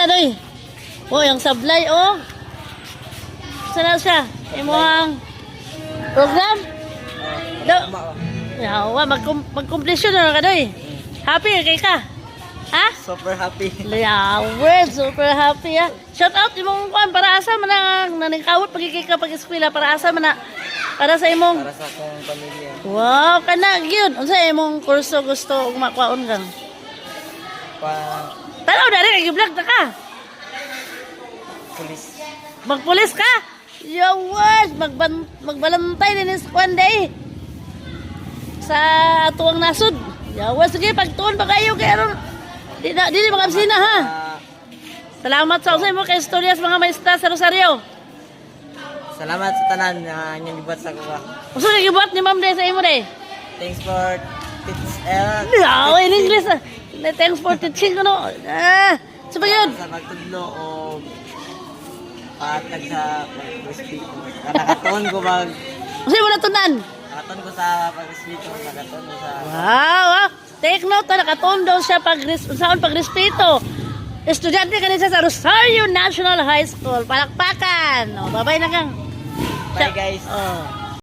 Doy? Oh, yung sablay, oh. Sana siya? Imuhang program? Do. Yawa, mag-completion na ka, Doy. Happy, kay ka? Ha? Super happy. Yawa, super happy, ha? Shout out imong kuan para asa man ang naningkawot pagkikay ka pag-eskwela para asa man na para sa imong Para sa akong pamilya. wow, kana gyud. Unsa imong kurso gusto ug makwaon kang? Tanaw dali nag-vlog ta ka. Pulis. Magpulis ka? Yawas, magbalantay din sa kuan day. Sa atuang nasod. Yawas, sige, pagtuon pa kayo kay aron. Di makabsina ha. Salamat sa usay mo kay istorya sa mga maestra sa Rosario. Salamat sa tanan na inyong gibuhat sa kuha. Uso nag-ibuhat ni Ma'am Day sa imo day. Thanks for No, in English. Thanks for teaching ko no. Sa yun? sa pagtudlo o patag sa pag-respeto. Nakatuon ko mag... Uso mo natunan? Nakatuon ko sa pag-respeto. Nakatuon ko sa... Wow, take note na nakatondo siya saan pagrespeto. Estudyante kanina sa Rosario National High School. Palakpakan. O, babay na kang. Bye guys. Oh.